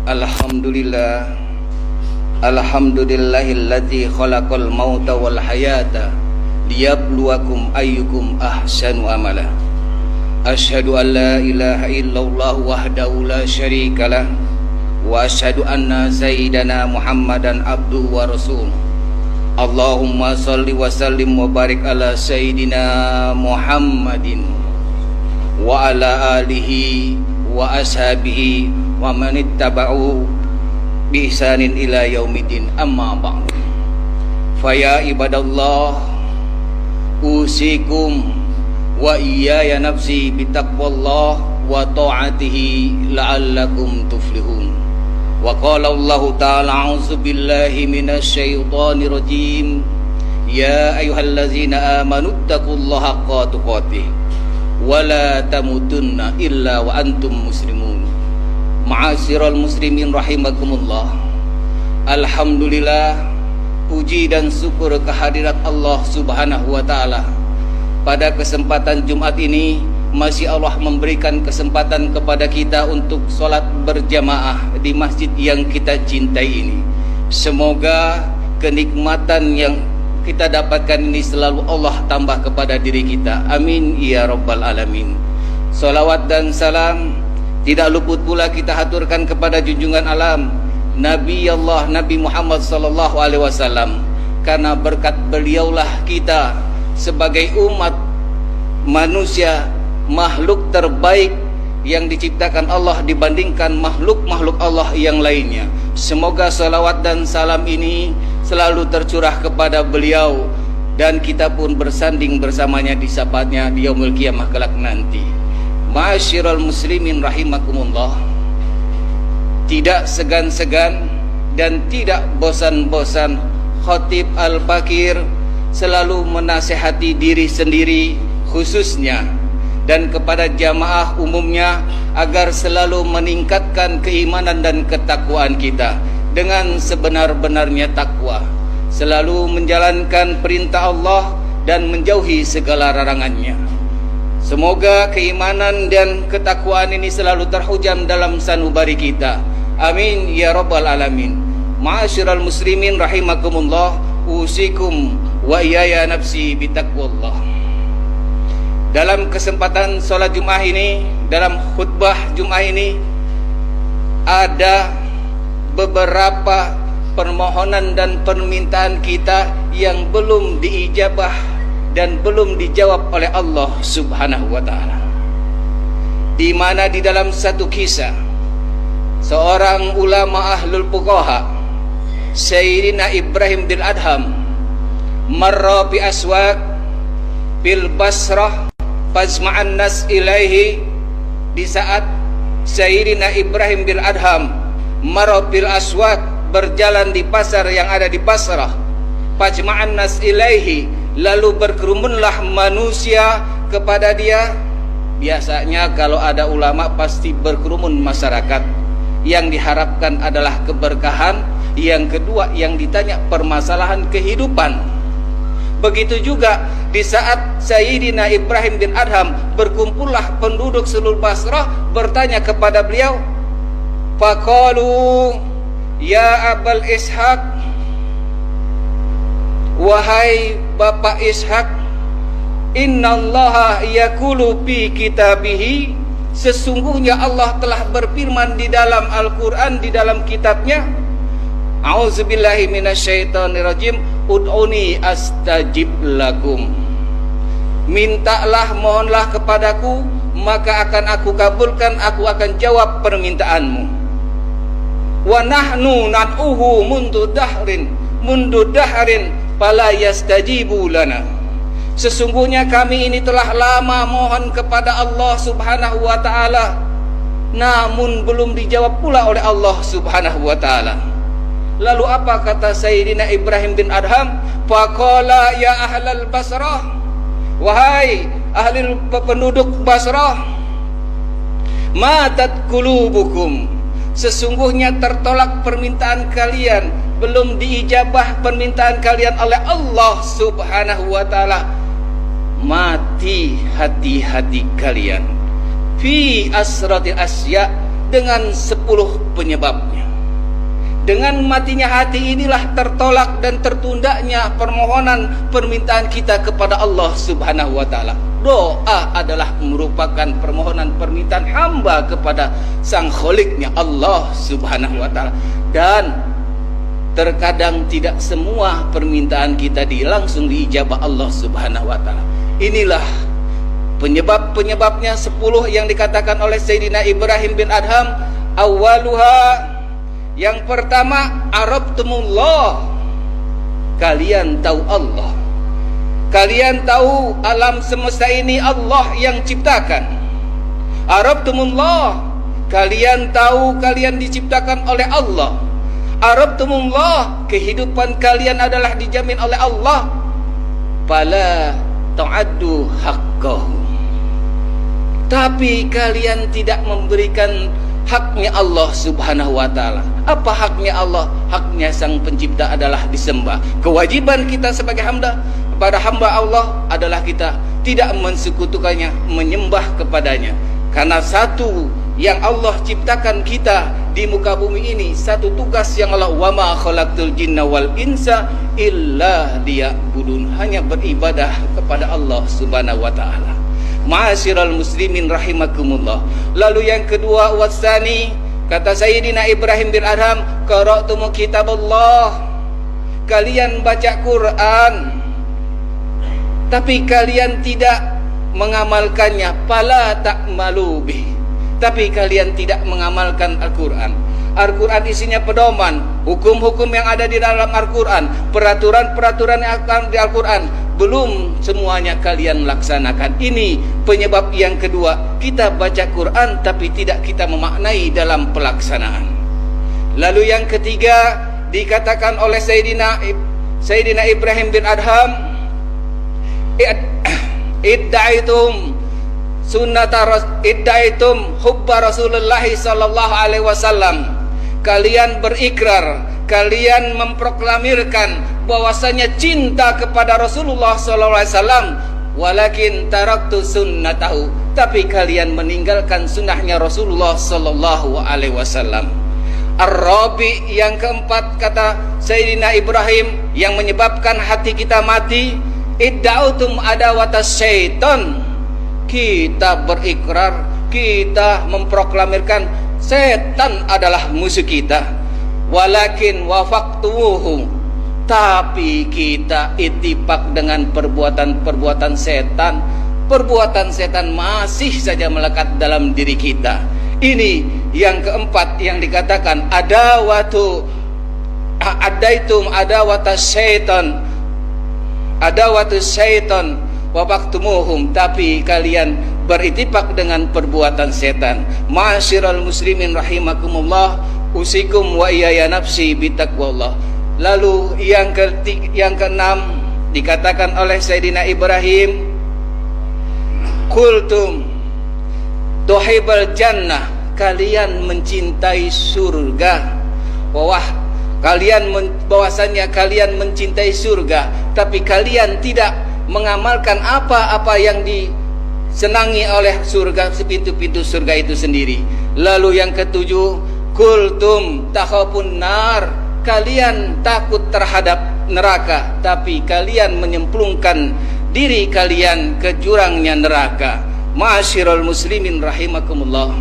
Alhamdulillah, alhamdulillahilladzi khalaqal mauta wal hayata liyabluwakum ayyukum ahsanu amala. Asyhadu an la ilaha illallah wahdahu la syarikalah wa asyhadu anna sayyidana Muhammadan abduhu wa rasuluh. Allahumma salli wa sallim wa barik ala sayyidina Muhammadin wa ala alihi wa ashabihi wa man ittaba'u bi ihsanin ila yaumiddin, amma ba'd. Fa ya ibadallah, usikum wa iyaya nafsi bi taqwallah wa ta'atihi la'allakum tuflihun. Wa qala Allah ta'ala a'udzu billahi minasy syaithanir rajim. Ya ayyuhallazina amanu taqullaha haqqa tuqatih wa la tamutunna illa wa antum muslimun. Ma'asyiral muslimin rahimakumullah. Alhamdulillah, puji dan syukur kehadirat Allah Subhanahu wa taala. Pada kesempatan Jumat ini masih Allah memberikan kesempatan kepada kita untuk sholat berjamaah di masjid yang kita cintai ini. Semoga kenikmatan yang kita dapatkan ini selalu Allah tambah kepada diri kita. Amin ya rabbal alamin. Salawat dan salam tidak luput pula kita haturkan kepada junjungan alam Nabi Allah Nabi Muhammad sallallahu alaihi wasallam, karena berkat beliaulah kita sebagai umat manusia, makhluk terbaik yang diciptakan Allah dibandingkan makhluk-makhluk Allah yang lainnya. Semoga salawat dan salam ini selalu tercurah kepada beliau dan kita pun bersanding bersamanya di syafaatnya di yaumul qiyamah kelak nanti. Ma'asyiral muslimin rahimakumullah. Tidak segan-segan dan tidak bosan-bosan Khatib Al-Bakir selalu menasihati diri sendiri khususnya dan kepada jamaah umumnya agar selalu meningkatkan keimanan dan ketakwaan kita dengan sebenar-benarnya takwa, selalu menjalankan perintah Allah dan menjauhi segala larangannya. Semoga keimanan dan ketakwaan ini selalu terhujam dalam sanubari kita. Amin ya rabbal alamin. Ma'asyiral muslimin rahimakumullah, usikum wa iyaya nafsi bitaqwallah. Dalam kesempatan sholat Jumat ini, dalam khutbah Jumat ini, ada beberapa permohonan dan permintaan kita yang belum diijabah dan belum dijawab oleh Allah Subhanahu wa taala. Di mana di dalam satu kisah seorang ulama ahlul fuqaha, Sayyidina Ibrahim bin Adham, marra bi aswaq bil Basrah fazma'an nas ilaihi. Di saat Sayyidina Ibrahim bin Adham marra bil aswaq, berjalan di pasar yang ada di Basrah, fazma'an nas ilaihi, lalu berkerumunlah manusia kepada dia. Biasanya kalau ada ulama pasti berkerumun masyarakat. Yang diharapkan adalah keberkahan. Yang kedua yang ditanya permasalahan kehidupan. Begitu juga di saat Sayyidina Ibrahim bin Adham, berkumpullah penduduk seluruh Basrah bertanya kepada beliau. Faqalu ya Abul Ishaq, wahai Bapak Ishak, innallaha yaqulu fi kitabihi, sesungguhnya Allah telah berfirman di dalam Al-Quran, di dalam kitabnya, a'udzubillahi minasyaitonirrajim, ud'uni astajib lakum, mintalah, mohonlah kepadaku, maka akan aku kabulkan, aku akan jawab permintaanmu. Wa nahnu nad'uhu mundu dahrin fala yastajibu lana, sesungguhnya kami ini telah lama mohon kepada Allah Subhanahu wa taala, namun belum dijawab pula oleh Allah Subhanahu wa taala. Lalu apa kata Sayyidina Ibrahim bin Adham? Faqala ya ahlal Basrah, wahai ahli penduduk Basrah, matat qulubukum, sesungguhnya tertolak permintaan kalian, belum diijabah permintaan kalian oleh Allah Subhanahu wa taala. Mati hati-hati kalian fi asratil asya, dengan 10 penyebabnya. Dengan matinya hati inilah tertolak dan tertundanya permohonan permintaan kita kepada Allah Subhanahu wa taala. Doa adalah merupakan permohonan permintaan hamba kepada sang Kholiknya Allah Subhanahu wa taala. Dan terkadang tidak semua permintaan kita langsung diijabah Allah Subhanahu wa taala. Inilah penyebab-penyebabnya 10 yang dikatakan oleh Sayyidina Ibrahim bin Adham. Awaluha, yang pertama, arabtumullah, kalian tahu Allah. Kalian tahu alam semesta ini Allah yang ciptakan. Arabtumullah, kalian tahu kalian diciptakan oleh Allah. Arabtumullah, kehidupan kalian adalah dijamin oleh Allah. Fala ta'addu haqqahu, tapi kalian tidak memberikan haknya Allah Subhanahu wa taala. Apa haknya Allah? Haknya sang pencipta adalah disembah. Kewajiban kita sebagai hamba kepada hamba Allah adalah kita tidak mensekutukannya, menyembah kepadanya. Karena satu yang Allah ciptakan kita di muka bumi ini, satu tugas yang Allah, wa ma khalaqtul jinna wal insa illa liya'budun, hanya beribadah kepada Allah Subhanahu wa taala. Ma'asyiral muslimin rahimakumullah. Lalu yang kedua, wasani, kata Sayyidina Ibrahim bin Adham, qara'tumu kitaballah, kalian baca Quran tapi kalian tidak mengamalkannya. Fala ta'malu bih, tapi kalian tidak mengamalkan Al-Quran. Al-Quran isinya pedoman, hukum-hukum yang ada di dalam Al-Quran, peraturan-peraturan yang akan di Al-Quran, belum semuanya kalian laksanakan. Ini penyebab yang kedua. Kita baca Quran tapi tidak kita memaknai dalam pelaksanaan. Lalu yang ketiga dikatakan oleh Sayyidina Ibrahim bin Adham, idda'aitum idda'aitum hubba Rasulullah sallallahu alaihi wasallam, kalian berikrar, kalian memproklamirkan bahwasanya cinta kepada Rasulullah sallallahu alaihi wasallam, walakin taraktu sunnatahu, tapi kalian meninggalkan sunnahnya Rasulullah sallallahu alaihi wasallam. Ar-Rabi, yang keempat, kata Sayyidina Ibrahim, yang menyebabkan hati kita mati, idda'utum adawatas syaitan, kita berikrar, kita memproklamirkan setan adalah musuh kita. Walakin wafaqtuhu, tapi kita ittifaq dengan perbuatan-perbuatan setan. Perbuatan setan masih saja melekat dalam diri kita. Ini yang keempat yang dikatakan adawatu, adaitum adawatas syaitan, adawatus syaitan wabaktumuhum, tapi kalian berittifaq dengan perbuatan setan. Ma'asyiral muslimin rahimakumullah, usikum wa iyaya nafsi bitaqwallah. Lalu yang keenam dikatakan oleh Sayyidina Ibrahim, kultum tuhibal jannah, kalian mencintai surga. Bahwasanya kalian mencintai surga, tapi kalian tidak mengamalkan apa-apa yang disenangi oleh surga, pintu-pintu surga itu sendiri. Lalu yang ketujuh, kultum takhafun nar, kalian takut terhadap neraka, tapi kalian menyemplungkan diri kalian ke jurangnya neraka. Ma'asyiral muslimin rahimakumullah.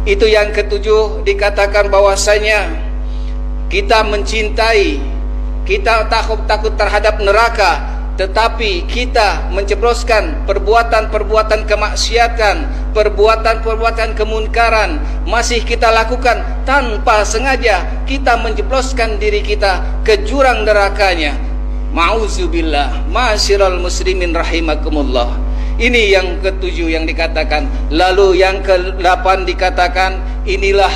Itu yang ketujuh dikatakan bahwasanya kita mencintai, kita takut terhadap neraka, tetapi kita mencebloskan perbuatan-perbuatan kemaksiatan, perbuatan-perbuatan kemunkaran masih kita lakukan tanpa sengaja, kita menjebloskan diri kita ke jurang nerakanya. Ma'udzubillah. Ma'asyiral muslimin rahimakumullah. Ini yang ketujuh yang dikatakan. Lalu yang ke-8 dikatakan, inilah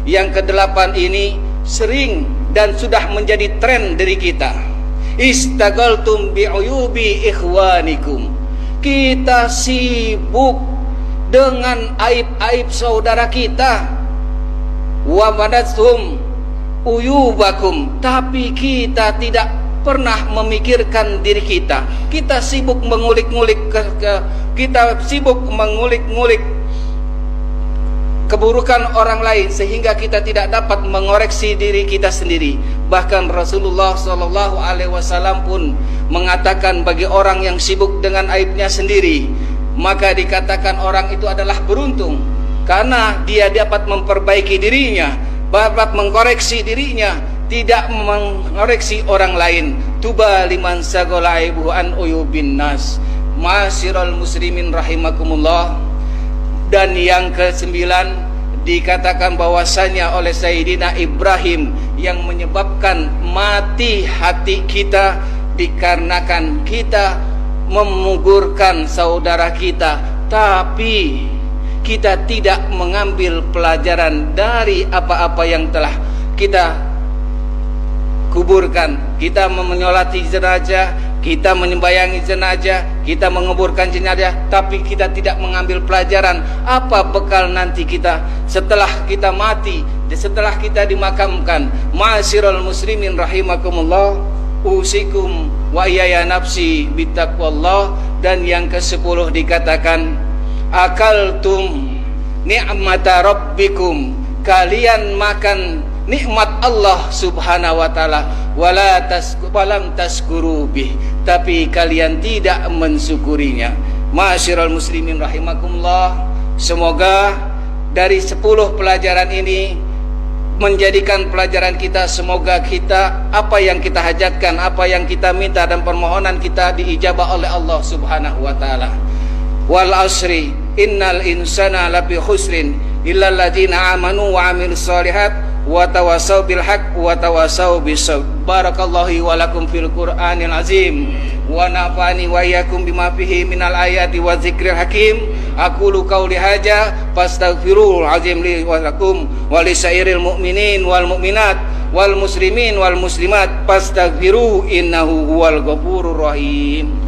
yang ke-8 ini sering dan sudah menjadi tren dari kita. Istaghaltum bi'uyubi ikhwanikum, kita sibuk dengan aib-aib saudara kita. Wa madatum uyubakum, tapi kita tidak pernah memikirkan diri kita. Kita sibuk mengulik-ngulik kita sibuk mengulik-ngulik keburukan orang lain sehingga kita tidak dapat mengoreksi diri kita sendiri. Bahkan Rasulullah SAW pun mengatakan bagi orang yang sibuk dengan aibnya sendiri, maka dikatakan orang itu adalah beruntung karena dia dapat memperbaiki dirinya, dapat mengkoreksi dirinya, tidak mengoreksi orang lain. Tuba liman sagola aibuhu an uyubin nas. Ma'asyiral muslimin rahimakumullah. Dan yang ke-9 dikatakan bahwasanya oleh Sayyidina Ibrahim yang menyebabkan mati hati kita dikarenakan kita memugurkan saudara kita, tapi kita tidak mengambil pelajaran dari apa-apa yang telah kita kuburkan. Kita menyolati jenazah, kita menyembayangi jenazah, kita menguburkan jenazah, tapi kita tidak mengambil pelajaran apa bekal nanti kita setelah kita mati, setelah kita dimakamkan. Ma'asyiral muslimin rahimakumullah, usikum wa iyaya nafsi bittaqwallah. Dan yang ke-10 dikatakan akaltum ni'mata rabbikum, kalian makan nikmat Allah subhanahu wa ta'ala, walam taskuru bih, tapi kalian tidak mensyukurinya. Ma'asyiral muslimin rahimakumullah, semoga dari 10 pelajaran ini menjadikan pelajaran kita, semoga kita apa yang kita hajatkan, apa yang kita minta dan permohonan kita diijabah oleh Allah subhanahu wa ta'ala. Wal asri innal insana lafi khusrin illal ladzina amanu wa amilus solihat wa tawassaw bil haqq wa tawassaw bis sabr. Barakallahu wa lakum fil Qur'anil azim wa nafa'ani wa iyyakum bima fihi minal ayati wa dzikril hakim. Aqulu qauli hadza fastaghfirul azim li wa lakum wa lisairil mu'minin wal mu'minat wal muslimin wal muslimat fastaghfiru innahu huwal ghafurur rahim.